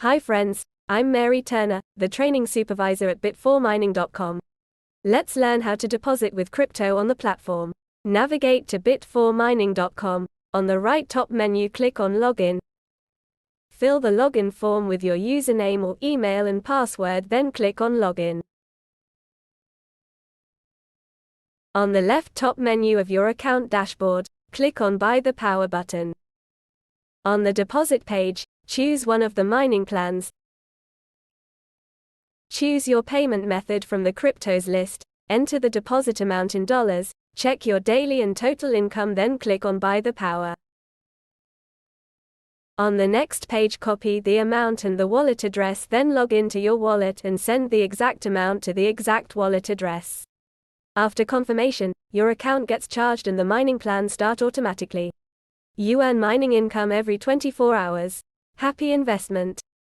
Hi friends, I'm Mary Turner, the training supervisor at bit4mining.com. Let's learn how to deposit with crypto on the platform. Navigate to bit4mining.com. On the right top menu, click on Login. Fill the login form with your username or email and password, then click on Login. On the left top menu of your account dashboard, click on Buy the Power button. On the deposit page, choose one of the mining plans. Choose your payment method from the cryptos list, enter the deposit amount in dollars, check your daily and total income, then click on Buy the Power. On the next page, copy the amount and the wallet address, then log into your wallet and send the exact amount to the exact wallet address. After confirmation, your account gets charged and the mining plan starts automatically. You earn mining income every 24 hours. Happy investment!